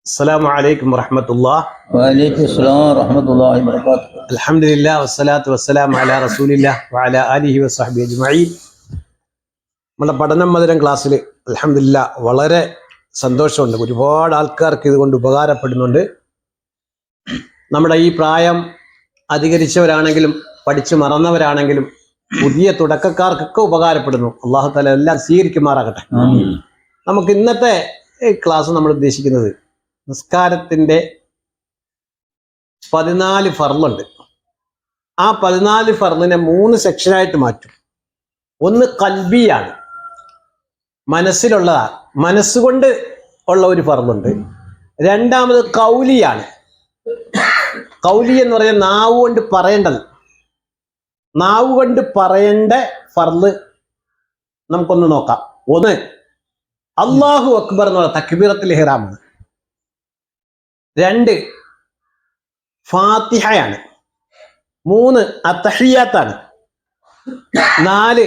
السلام عليكم ورحمة الله. وعليكم السلام ورحمة الله وبركاته. الحمد لله والصلاة والسلام على رسول الله وعلى آله وصحبه أجمعين. നമ്മുടെ പഠനം മധുരം ക്ലാസ്സിൽ അൽഹംദുലില്ലാ വളരെ സന്തോഷമുണ്ട്. ഒരുപാട് ആൾക്കാർക്ക് ഇതുകൊണ്ട് ഉപകാരപ്പെടുന്നുണ്ട്. നമ്മുടെ ഈ പ്രായം അധികരിച്ചവരാണെങ്കിലും പഠിച്ചു മറന്നവരാണെങ്കിലും പുതിയ തുടക്കക്കാർക്കൊക്കെ ഉപകാരപ്പെടുന്നു. അല്ലാഹു തആല എല്ലാം സ്വീകരിക്കുമാറാകട്ടെ. നമുക്ക് ഇന്നത്തെ ക്ലാസ് നമ്മൾ ഉദ്ദേശിക്കുന്നത് നിസ്കാരത്തിൻ്റെ 14 ഫർളുണ്ട്. ആ 14 ഫർളിനെ 3 സെക്ഷനായിട്ട് മാറ്റും. ഒന്ന് ഖൽബിയാണ്, മനസ്സിലുള്ളതാണ്, മനസ്സുകൊണ്ട് ഉള്ള ഒരു ഫർളുണ്ട്. രണ്ടാമത് കൗലിയാണ്. കൗലി എന്ന് പറയുന്നത് നാവ് കൊണ്ട് പറയേണ്ടത്. നാവ് കൊണ്ട് പറയേണ്ട ഫർള് നമുക്കൊന്ന് നോക്കാം. ഒന്ന് അല്ലാഹു അക്ബർ എന്നുള്ള തക്ബീറത്തുൽ ഇഹ്റാമാണ്. 2 ഫാത്തിഹയാണ്. 3 അത്തഹിയ്യാത്താണ്. 4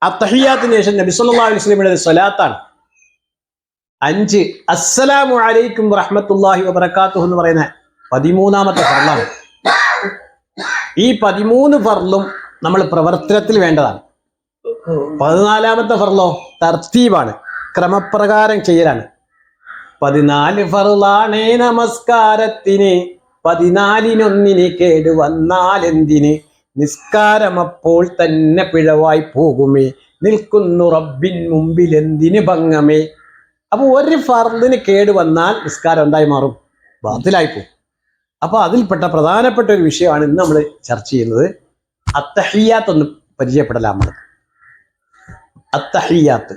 അത്തഹിയ്യാത്തിന് ശേഷം നബി സല്ലല്ലാഹു അലൈഹി വസല്ലമയുടെ സ്വലാത്താണ്. 5 അസ്സലാമു അലൈക്കും വറഹ്മത്തുള്ളാഹി വബറകാതുഹു എന്ന് പറയുന്ന 13ാമത്തെ ഫർളാണ്. ഈ 13 ഫർളും നമ്മൾ പ്രവർത്തനത്തിൽ വേണ്ടതാണ്. 14ാമത്തെ ഫർളോ തർത്തീബാണ്, ക്രമപ്രകാരം ചെയ്യലാണ്. 14 ഫർളാണേ നമസ്കാരത്തിന്, 14-1 കേട് വന്നാലെന്തിന്, നിസ്കാരം അപ്പോൾ തന്നെ പിഴവായി പോകുമേ, നിൽക്കുന്നു റബ്ബിൻ മുമ്പിൽ എന്തിന് ഭംഗമേ. അപ്പൊ ഒരു ഫർളിന് കേട് വന്നാൽ നിസ്കാരം എന്തായി മാറും? ബാത്തിലായി പോകും. അപ്പൊ അതിൽപ്പെട്ട പ്രധാനപ്പെട്ട ഒരു വിഷയമാണ് ഇന്ന് നമ്മൾ ചർച്ച ചെയ്യുന്നത്. അത്തഹിയ്യാത്ത് ഒന്ന് പരിചയപ്പെടലാം. നമ്മൾ അത്തഹിയ്യാത്ത്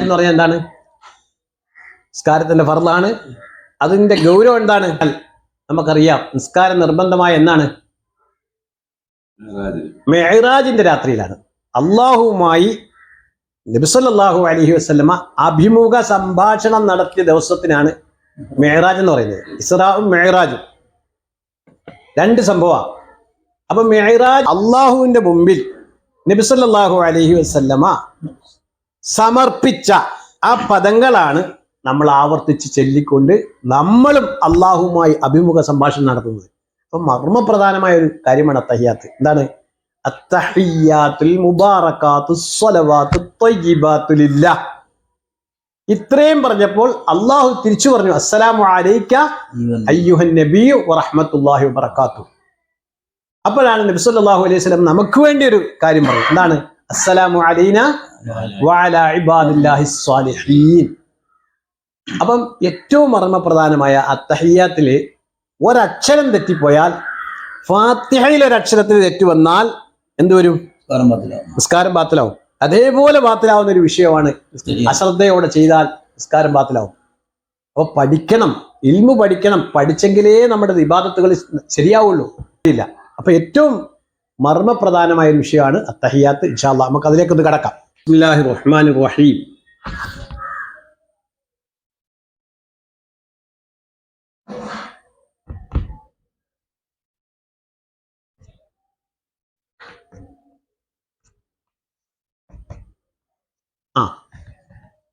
എന്ന് പറഞ്ഞാൽ എന്താണ്? നിസ്കാരത്തിന്റെ ഫർളാണ്. അതിന്റെ ഗൗരവം എന്താണ്? നമുക്കറിയാം, നിസ്കാരം നിർബന്ധമായ എന്നാണ്? മിഅ്റാജിന്റെ രാത്രിയിലാണ്. അള്ളാഹുവുമായി നബി സല്ലല്ലാഹു അലൈഹി വസല്ലമ അഭിമുഖ സംഭാഷണം നടത്തിയ ദിവസത്തിനാണ് മിഅ്റാജ് എന്ന് പറയുന്നത്. ഇസ്റാഉം മിഅ്റാജും 2 സംഭവമാണ്. അപ്പൊ മിഅ്റാജ് അള്ളാഹുവിന്റെ മുമ്പിൽ നബി സല്ലല്ലാഹു അലൈഹി വസല്ലമ സമർപ്പിച്ച ആ പദങ്ങളാണ് നമ്മൾ ആവർത്തിച്ച് ചൊല്ലിക്കൊണ്ട് നമ്മളും അള്ളാഹുവുമായി അഭിമുഖ സംഭാഷണം നടത്തുന്നത്. അപ്പൊ മർമ്മപ്രധാനമായ ഒരു കാര്യമാണ് അത്തഹിയ്യാത്ത്. എന്താണ്? അത്തഹിയ്യാത്തുൽ മുബാറകാത്തു സ്വലവാത്തു ത്വയ്യിബാത്തു ലില്ലാഹ്. ഇത്രയും പറഞ്ഞപ്പോൾ അള്ളാഹു തിരിച്ചു പറഞ്ഞു, അസ്സലാമു അലൈക അയ്യുഹൻ നബിയ്യു വറഹ്മത്തുള്ളാഹി വബറകാതുഹു. അപ്പോഴാണ് നബി സല്ലല്ലാഹു അലൈഹി വസല്ലം നമുക്ക് വേണ്ടി ഒരു കാര്യം പറഞ്ഞു. എന്താണ്? അസ്സലാമു അലൈനാ വഅലാ ഇബാദില്ലാഹിസ് സ്വാലിഹീൻ. അപ്പം ഏറ്റവും മർമ്മപ്രധാനമായ അത്തഹിയ്യാത്തില് ഒരക്ഷരം തെറ്റിപ്പോയാൽ, ഫാത്തിഹയിൽ ഒരക്ഷരത്തിൽ തെറ്റ് വന്നാൽ എന്തുവരും? നിസ്കാരം ബാത്തിലാവും. അതേപോലെ ബാത്തിലാവുന്ന ഒരു വിഷയമാണ് അശ്രദ്ധയോടെ ചെയ്താൽ നിസ്കാരം ബാത്തിലാവും. അപ്പൊ പഠിക്കണം, ഇൽമു പഠിക്കണം. പഠിച്ചെങ്കിലേ നമ്മുടെ ഇബാദത്തുകൾ ശരിയാവുള്ളൂ. ഇല്ല. അപ്പൊ ഏറ്റവും മർമ്മപ്രധാനമായ ഒരു വിഷയമാണ് അത്തഹിയ്യാത്ത്. ഇൻഷാ അല്ലാഹ് നമുക്ക് അതിലേക്കൊന്ന് കടക്കാം. ബിസ്മില്ലാഹിർ റഹ്മാനിർ റഹീം.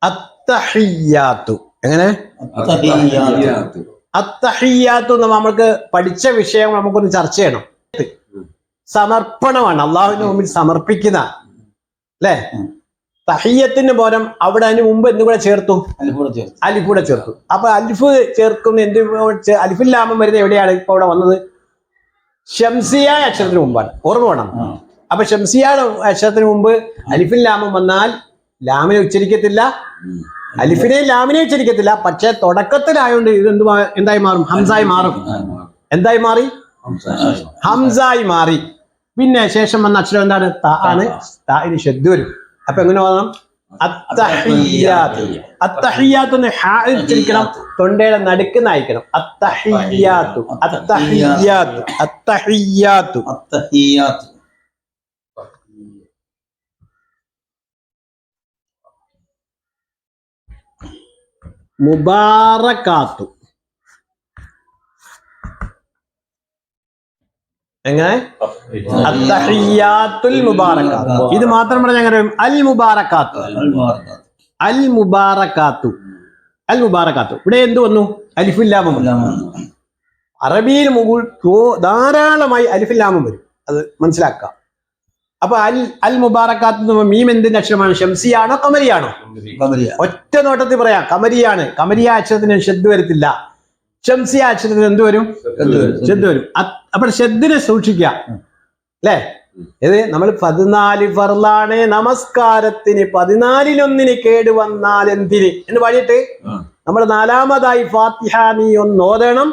അത്തഹിയ്യാത്തു. എങ്ങനെ? അത്തഹിയ്യാത്തു നമ്മൾക്ക് പഠിച്ച വിഷയം നമുക്കൊന്ന് ചർച്ച ചെയ്യണം. സമർപ്പണമാണ്, അള്ളാഹുവിന്റെ മുമ്പിൽ സമർപ്പിക്കുന്ന, അല്ലേ? തഹിയ്യത്തിന് പകരം അവിടെ അതിന് മുമ്പ് എന്തുകൂടെ ചേർത്തു? അലിഫ് കൂടെ ചേർത്തു. അപ്പൊ അലിഫ് ചേർക്കുന്ന എന്ത്? അലിഫിൽ ലാമം വരുന്നത് എവിടെയാണ് ഇപ്പൊ ഇവിടെ വന്നത്? ശംസിയായ അക്ഷരത്തിന് മുമ്പാണ്. ഓർമ്മ വേണം. അപ്പൊ ശംസിയായ അക്ഷരത്തിന് മുമ്പ് അലിഫിൽ ലാമം വന്നാൽ ലാമിനെ ഉച്ചരിക്കത്തില്ല, അലിഫിനെ ലാമിനെ ഉച്ചരിക്കത്തില്ല. പക്ഷെ തുടക്കത്തിലായോണ്ട് ഇത് എന്തായി മാറും? ഹംസായി മാറും. എന്തായി മാറി? ഹംസായി മാറി. പിന്നെ ശേഷം വന്ന അക്ഷരം എന്താണ്? ത ആണ്. താഇന് ശദ്ദ് വരും. അപ്പൊ എങ്ങനെ വരണം? അത്തഹിയ്യാത്ത്. അത്തഹിയ്യാത്ത് ഹാ ഉച്ചരിക്കണം, തൊണ്ടയുടെ നടുക്കുന്ന അയക്കണം. അത്തഹിയ്യാത്തു, അത്തഹിയ്യാത്തു, അത്തഹിയ്യാത്തു, അത്തഹിയ്യാത്തു. മുബാറകാത്തു. എങ്ങനെ? അത്തഹിയ്യാത്തുൽ മുബാറകാത്തു. ഇത് മാത്രം പറഞ്ഞാൽ എങ്ങനെ? അൽ മുബാറകാത്തു. അൽ മുബാറകാത്തു. അൽ മുബാറക്കാത്തു. ഇവിടെ എന്ത് വന്നു? അലിഫുല്ലാമം വന്നു. അറബിയിൽ മുകൾ ധാരാളമായി അലിഫുല്ലാമം വരും, അത് മനസ്സിലാക്കുക. അപ്പൊ അൽ മുബാറക്കാത്ത് മീം എന്തിന്റെ അക്ഷരമാണ്? ഷംസിയാണോ കമരിയാണോ? ഒറ്റ നോട്ടത്തിൽ പറയാം കമരിയാണ്. കമരിയ അക്ഷരത്തിന് ഷെദ് വരത്തില്ല. ഷംസിയ അക്ഷരത്തിന് എന്ത് വരും? ഷെദ് വരും. അപ്പോൾ ഷെദ്ദിനെ സൂക്ഷിക്കുക അല്ലേ? ഇത് നമ്മൾ 14 ഫർളാണ് നമസ്കാരത്തിന്, 14 കേട് വന്നാൽ എന്തിന് എന്ന് പാടിയിട്ട് നമ്മൾ 4-മതായി ഫാത്തിഹ നീ ഒന്ന് ഓതണം.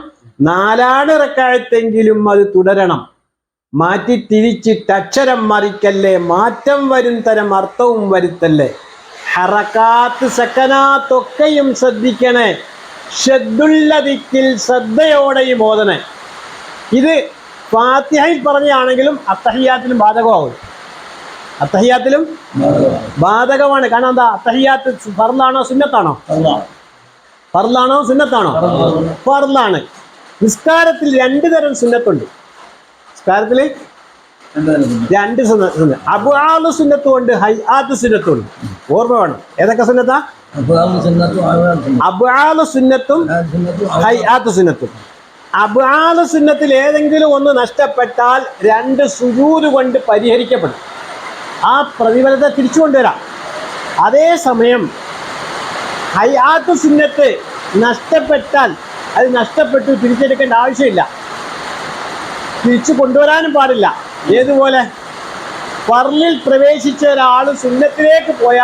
4 റക്അത്തെങ്കിലും അത് തുടരണം. മാറ്റി തിരിച്ചിട്ട് അക്ഷരം മറിക്കല്ലേ, മാറ്റം വരും തരം അർത്ഥവും വരുത്തല്ലേ. ഹറക്കാത്ത് സക്കനാത്തൊക്കെയും ശ്രദ്ധിക്കണേ. ഷദ്ദുള്ള ദിക്കിൽ ശ്രദ്ധയോടെയും ഓതണേ. ഇത് ഫാത്തിഹയിൽ പറഞ്ഞാണെങ്കിലും അത്തഹിയാത്തിലും ബാധകമാവും. അത്തഹിയാത്തിലും ബാധകമാണ്. കാരണം എന്താ? അത്തഹിയാത്ത് ഫർളാണോ സുന്നത്താണോ? ഫർളാണോ സുന്നത്താണോ? ഫർളാണ്. നിസ്കാരത്തിൽ 2 തരം സുന്നത്തുണ്ട്. നിസ്കാരത്തില് 2 സുന്നത്ത്. അബ്ആദ് സുന്നത്തും ഉണ്ട്, ഹൈആത്ത് സുന്നത്തും ഉണ്ട്. ഓർമ്മ വേണം. ഏതൊക്കെ സുന്നത്താ? അബ്ആദ് സുന്നത്തും ഹൈആത്ത് സുന്നത്തും. അബ്ആദ് സുന്നത്തിൽ ഏതെങ്കിലും ഒന്ന് നഷ്ടപ്പെട്ടാൽ 2 സുജൂദ് കൊണ്ട് പരിഹരിക്കപ്പെടും. ആ പ്രതിഫലത്തെ തിരിച്ചു കൊണ്ടുവരാം. അതേസമയം ഹൈആത്ത് സുന്നത്ത് നഷ്ടപ്പെട്ടാൽ അത് നഷ്ടപ്പെട്ടു, തിരിച്ചെടുക്കേണ്ട ആവശ്യമില്ല, തിരിച്ചു കൊണ്ടുവരാനും പാടില്ല. ഏതുപോലെ? ഫർളിൽ പ്രവേശിച്ച ഒരാൾ സുന്നത്തിലേക്ക് പോയാൽ